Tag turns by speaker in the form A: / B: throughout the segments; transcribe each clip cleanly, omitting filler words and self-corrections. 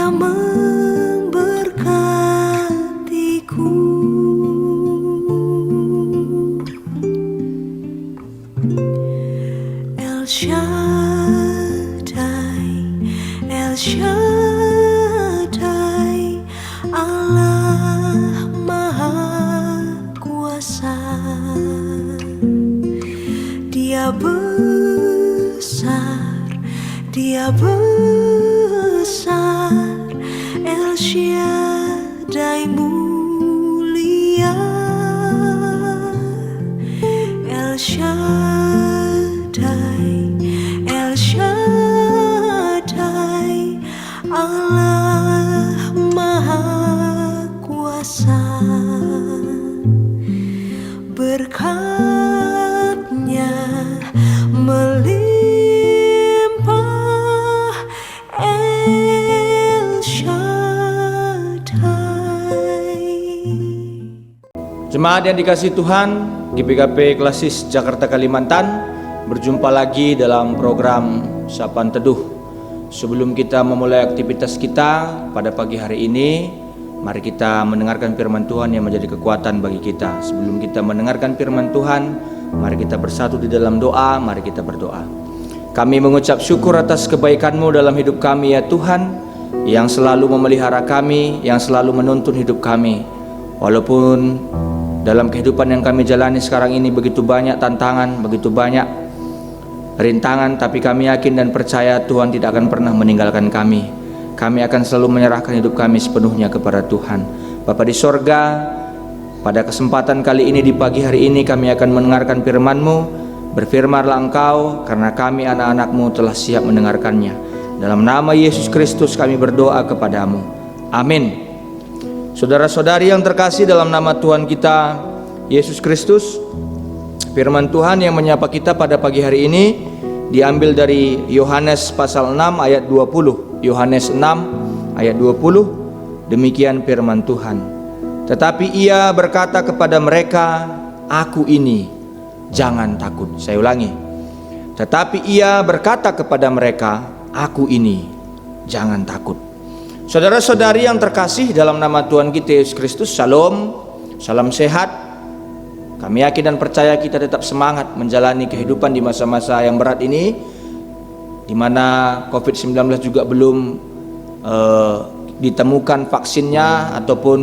A: Dia memberkatiku. El Shaddai, El Shaddai, Allah Maha Kuasa. Dia besar, Dia besar, El Shaddai mulia, El Shaddai, El Shaddai, Allah Maha Kuasa. Berkatnya melimpah, El Shaddai.
B: Jemaat yang dikasihi Tuhan, GPKP Klasis Jakarta Kalimantan, berjumpa lagi dalam program Sapaan Teduh. Sebelum kita memulai aktivitas kita pada pagi hari ini, mari kita mendengarkan firman Tuhan yang menjadi kekuatan bagi kita. Sebelum kita mendengarkan firman Tuhan, mari kita bersatu di dalam doa. Mari kita berdoa. Kami mengucap syukur atas kebaikan-Mu dalam hidup kami ya Tuhan, yang selalu memelihara kami, yang selalu menuntun hidup kami. Walaupun dalam kehidupan yang kami jalani sekarang ini begitu banyak tantangan, begitu banyak rintangan, tapi kami yakin dan percaya Tuhan tidak akan pernah meninggalkan kami. Kami akan selalu menyerahkan hidup kami sepenuhnya kepada Tuhan. Bapa di sorga, pada kesempatan kali ini di pagi hari ini kami akan mendengarkan firman-Mu. Berfirmanlah Engkau, karena kami anak-anak-Mu telah siap mendengarkannya. Dalam nama Yesus Kristus kami berdoa kepadamu. Amin. Saudara-saudari yang terkasih dalam nama Tuhan kita Yesus Kristus, firman Tuhan yang menyapa kita pada pagi hari ini diambil dari Yohanes pasal 6 ayat 20. Yohanes 6 ayat 20, demikian firman Tuhan. Tetapi ia berkata kepada mereka, aku ini, jangan takut. Saya ulangi. Tetapi ia berkata kepada mereka, aku ini, jangan takut. Saudara-saudari yang terkasih dalam nama Tuhan kita Yesus Kristus, Shalom, salam sehat. Kami yakin dan percaya kita tetap semangat menjalani kehidupan di masa-masa yang berat ini, di mana COVID-19 juga belum ditemukan vaksinnya ataupun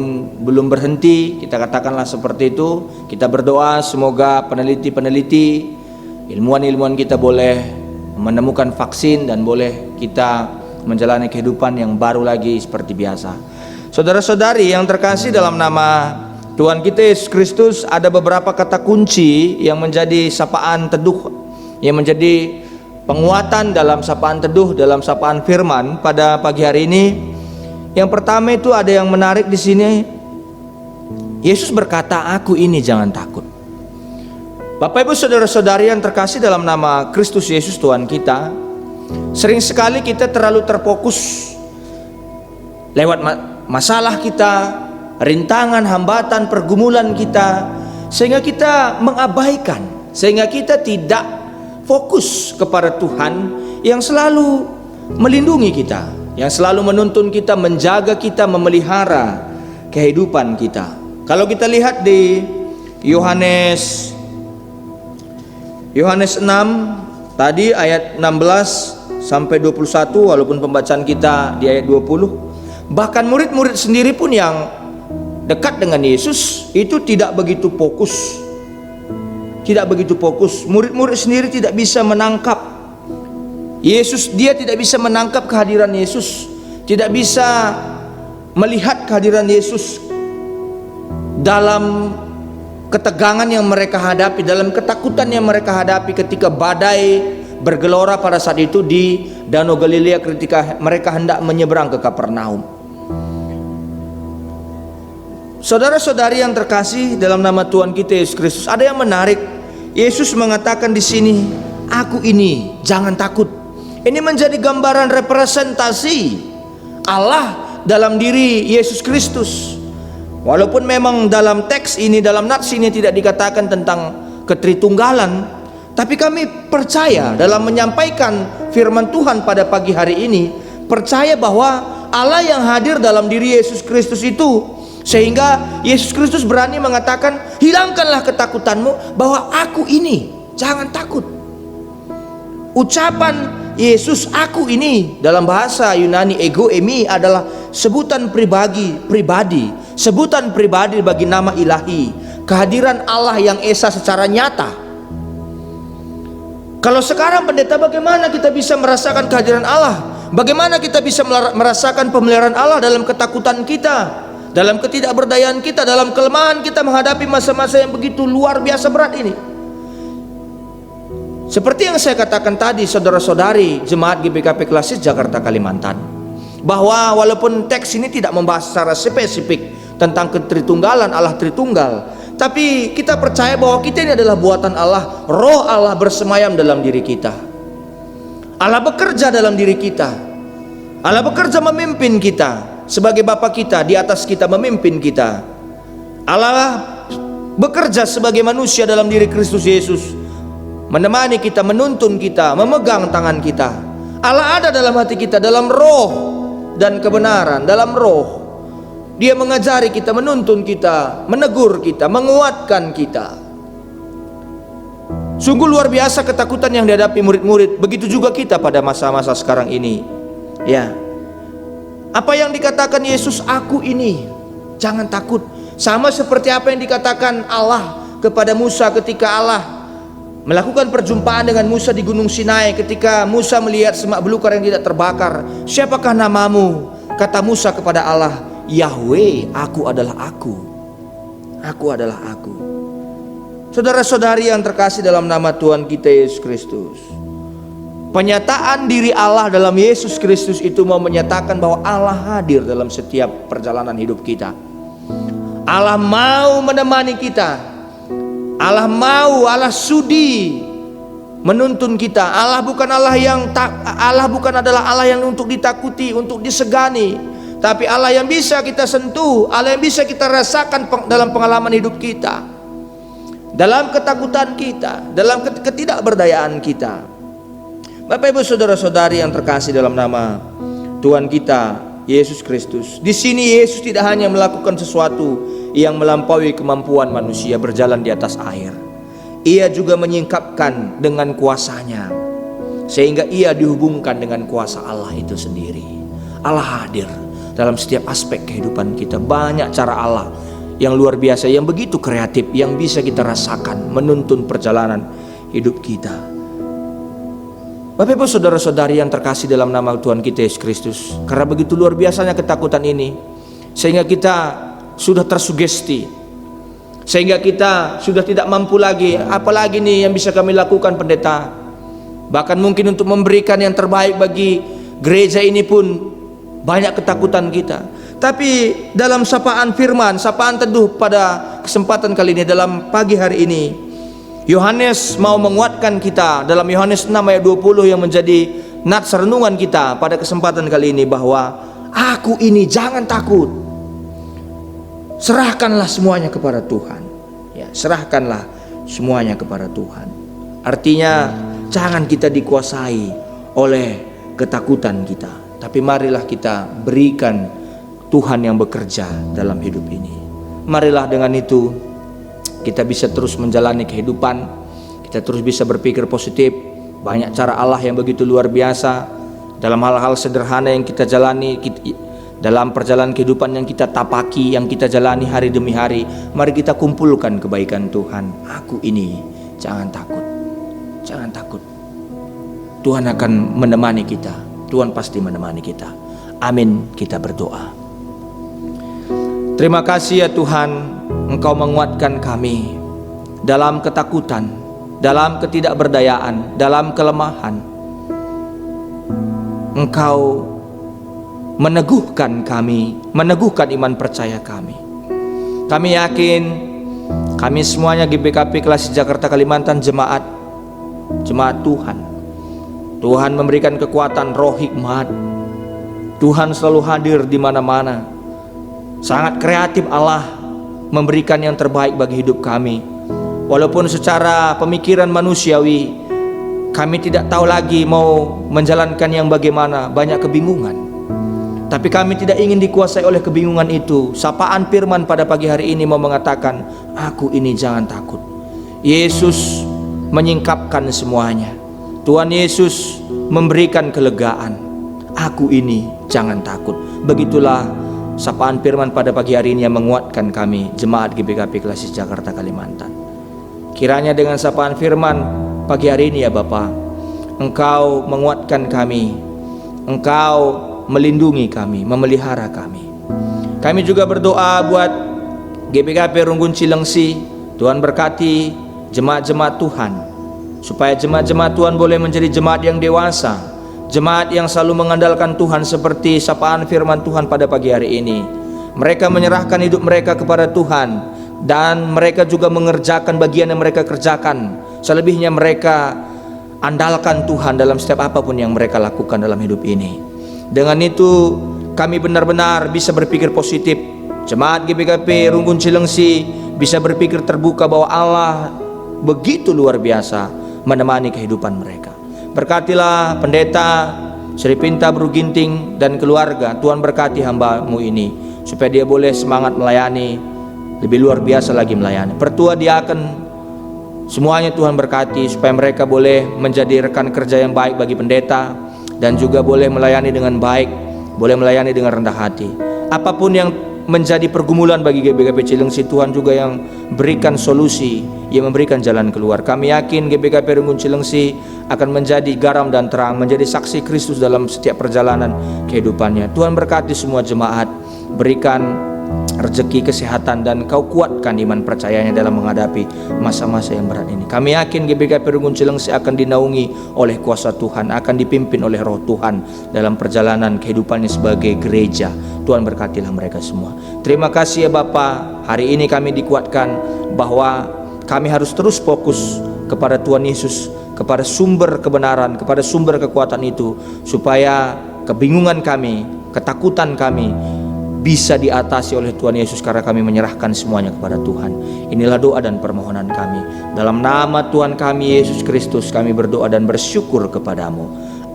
B: belum berhenti. Kita katakanlah seperti itu. Kita berdoa semoga peneliti-peneliti, ilmuwan-ilmuwan kita boleh menemukan vaksin dan boleh kita menjalani kehidupan yang baru lagi seperti biasa. Saudara-saudari yang terkasih dalam nama Tuhan kita Yesus Kristus, ada beberapa kata kunci yang menjadi sapaan teduh, yang menjadi penguatan dalam sapaan teduh, dalam sapaan firman pada pagi hari ini. Yang pertama itu ada yang menarik di sini. Yesus berkata, aku ini, jangan takut. Bapak Ibu saudara-saudari yang terkasih dalam nama Kristus Yesus Tuhan kita, sering sekali kita terlalu terfokus lewat masalah kita, rintangan, hambatan, pergumulan kita, sehingga kita mengabaikan, sehingga kita tidak fokus kepada Tuhan yang selalu melindungi kita, yang selalu menuntun kita, menjaga kita, memelihara kehidupan kita. Kalau kita lihat di Yohanes 6 tadi ayat 16 sampai 21, walaupun pembacaan kita di ayat 20, bahkan murid-murid sendiri pun yang dekat dengan Yesus itu tidak begitu fokus. Tidak begitu fokus. Murid-murid sendiri tidak bisa menangkap Yesus, dia tidak bisa menangkap kehadiran Yesus, tidak bisa melihat kehadiran Yesus dalam ketegangan yang mereka hadapi, dalam ketakutan yang mereka hadapi ketika badai bergelora pada saat itu di Danau Galilea ketika mereka hendak menyeberang ke Kapernaum. Saudara-saudari yang terkasih dalam nama Tuhan kita Yesus Kristus, ada yang menarik. Yesus mengatakan di sini, aku ini, jangan takut. Ini menjadi gambaran representasi Allah dalam diri Yesus Kristus. Walaupun memang dalam teks ini, dalam nats ini tidak dikatakan tentang ketritunggalan, tapi kami percaya dalam menyampaikan firman Tuhan pada pagi hari ini, percaya bahwa Allah yang hadir dalam diri Yesus Kristus itu, sehingga Yesus Kristus berani mengatakan, hilangkanlah ketakutanmu bahwa aku ini, jangan takut. Ucapan Yesus aku ini dalam bahasa Yunani ego emi adalah sebutan pribadi, sebutan pribadi bagi nama ilahi, kehadiran Allah yang esa secara nyata. Kalau sekarang pendeta, bagaimana kita bisa merasakan kehadiran Allah? Bagaimana kita bisa merasakan pemeliharaan Allah dalam ketakutan kita, dalam ketidakberdayaan kita, dalam kelemahan kita menghadapi masa-masa yang begitu luar biasa berat ini? Seperti yang saya katakan tadi, saudara-saudari jemaat GBKP Klasis Jakarta Kalimantan, bahwa walaupun teks ini tidak membahas secara spesifik tentang ketritunggalan Allah Tritunggal, tapi kita percaya bahwa kita ini adalah buatan Allah. Roh Allah bersemayam dalam diri kita. Allah bekerja dalam diri kita. Allah bekerja memimpin kita. Sebagai Bapa kita, di atas kita, memimpin kita. Allah bekerja sebagai manusia dalam diri Kristus Yesus, menemani kita, menuntun kita, memegang tangan kita. Allah ada dalam hati kita, dalam roh dan kebenaran, dalam roh. Dia mengajari kita, menuntun kita, menegur kita, menguatkan kita. Sungguh luar biasa ketakutan yang dihadapi murid-murid. Begitu juga kita pada masa-masa sekarang ini. Ya, apa yang dikatakan Yesus aku ini, jangan takut. Sama seperti apa yang dikatakan Allah kepada Musa ketika Allah melakukan perjumpaan dengan Musa di Gunung Sinai. Ketika Musa melihat semak belukar yang tidak terbakar, siapakah namamu? Kata Musa kepada Allah, Yahweh, aku adalah aku. Aku adalah aku. Saudara-saudari yang terkasih dalam nama Tuhan kita Yesus Kristus, penyataan diri Allah dalam Yesus Kristus itu mau menyatakan bahwa Allah hadir dalam setiap perjalanan hidup kita. Allah mau menemani kita. Allah sudi menuntun kita. Allah bukan adalah Allah yang untuk ditakuti, untuk disegani, tapi Allah yang bisa kita sentuh, Allah yang bisa kita rasakan dalam pengalaman hidup kita, dalam ketakutan kita, dalam ketidakberdayaan kita. Bapak Ibu saudara-saudari yang terkasih dalam nama Tuhan kita Yesus Kristus, di sini Yesus tidak hanya melakukan sesuatu yang melampaui kemampuan manusia berjalan di atas air. Ia juga menyingkapkan dengan kuasanya, sehingga ia dihubungkan dengan kuasa Allah itu sendiri. Allah hadir dalam setiap aspek kehidupan kita. Banyak cara Allah yang luar biasa, yang begitu kreatif, yang bisa kita rasakan menuntun perjalanan hidup kita. Bapak Ibu saudara-saudari yang terkasih dalam nama Tuhan kita Yesus Kristus, karena begitu luar biasanya ketakutan ini, sehingga kita sudah tersugesti, sehingga kita sudah tidak mampu lagi. Apalagi nih yang bisa kami lakukan pendeta? Bahkan mungkin untuk memberikan yang terbaik bagi gereja ini pun banyak ketakutan kita. Tapi dalam sapaan firman, sapaan teduh pada kesempatan kali ini, dalam pagi hari ini, Yohanes mau menguatkan kita dalam Yohanes 6 ayat 20 yang menjadi nats renungan kita pada kesempatan kali ini, bahwa aku ini, jangan takut. Serahkanlah semuanya kepada Tuhan. Ya, serahkanlah semuanya kepada Tuhan. Artinya jangan kita dikuasai oleh ketakutan kita, tapi marilah kita berikan Tuhan yang bekerja dalam hidup ini. Marilah dengan itu kita bisa terus menjalani kehidupan, kita terus bisa berpikir positif. Banyak cara Allah yang begitu luar biasa dalam hal-hal sederhana yang kita jalani, dalam perjalanan kehidupan yang kita tapaki, yang kita jalani hari demi hari. Mari kita kumpulkan kebaikan Tuhan. Aku ini, jangan takut, jangan takut. Tuhan akan menemani kita. Tuhan pasti menemani kita. Amin. Kita berdoa. Terima kasih ya Tuhan, Engkau menguatkan kami dalam ketakutan, dalam ketidakberdayaan, dalam kelemahan. Engkau meneguhkan kami, meneguhkan iman percaya kami. Kami yakin, kami semuanya GBKP Klasis Jakarta Kalimantan, jemaat Tuhan. Tuhan memberikan kekuatan roh hikmat. Tuhan selalu hadir di mana-mana. Sangat kreatif Allah memberikan yang terbaik bagi hidup kami. Walaupun secara pemikiran manusiawi kami tidak tahu lagi mau menjalankan yang bagaimana, banyak kebingungan. Tapi kami tidak ingin dikuasai oleh kebingungan itu. Sapaan firman pada pagi hari ini mau mengatakan, aku ini jangan takut. Yesus menyingkapkan semuanya. Tuhan Yesus memberikan kelegaan. Aku ini jangan takut. Begitulah sapaan firman pada pagi hari ini yang menguatkan kami, Jemaat GBKP Klasis Jakarta Kalimantan. Kiranya dengan sapaan firman pagi hari ini ya Bapa, Engkau menguatkan kami, Engkau melindungi kami, memelihara kami. Kami juga berdoa buat GBKP Runggun Cilengsi. Tuhan berkati jemaat-jemaat Tuhan, supaya jemaat-jemaat Tuhan boleh menjadi jemaat yang dewasa, jemaat yang selalu mengandalkan Tuhan seperti sapaan firman Tuhan pada pagi hari ini. Mereka menyerahkan hidup mereka kepada Tuhan, dan mereka juga mengerjakan bagian yang mereka kerjakan. Selebihnya mereka andalkan Tuhan dalam setiap apapun yang mereka lakukan dalam hidup ini. Dengan itu kami benar-benar bisa berpikir positif. Jemaat GBKP Runggun Cilengsi bisa berpikir terbuka bahwa Allah begitu luar biasa menemani kehidupan mereka. Berkatilah pendeta Sri Pinta Bruginting dan keluarga. Tuhan berkati hamba-Mu ini supaya dia boleh semangat melayani, lebih luar biasa lagi melayani. Pertua diaken, semuanya Tuhan berkati supaya mereka boleh menjadi rekan kerja yang baik bagi pendeta, dan juga boleh melayani dengan baik, boleh melayani dengan rendah hati. Apapun yang menjadi pergumulan bagi GBKP Cilengsi, Tuhan juga yang berikan solusi, yang memberikan jalan keluar. Kami yakin GBKP Runggun Cilengsi akan menjadi garam dan terang, menjadi saksi Kristus dalam setiap perjalanan kehidupannya. Tuhan berkati semua jemaat, berikan rezeki, kesehatan, dan Kau kuatkan iman percayanya dalam menghadapi masa-masa yang berat ini. Kami yakin GBKP Runggun Cilengsi akan dinaungi oleh kuasa Tuhan, akan dipimpin oleh Roh Tuhan dalam perjalanan kehidupannya sebagai gereja. Tuhan berkatilah mereka semua. Terima kasih ya Bapa. Hari ini kami dikuatkan bahwa kami harus terus fokus kepada Tuhan Yesus, kepada sumber kebenaran, kepada sumber kekuatan itu, supaya kebingungan kami, ketakutan kami bisa diatasi oleh Tuhan Yesus, karena kami menyerahkan semuanya kepada Tuhan. Inilah doa dan permohonan kami. Dalam nama Tuhan kami Yesus Kristus kami berdoa dan bersyukur kepadamu.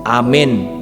B: Amin.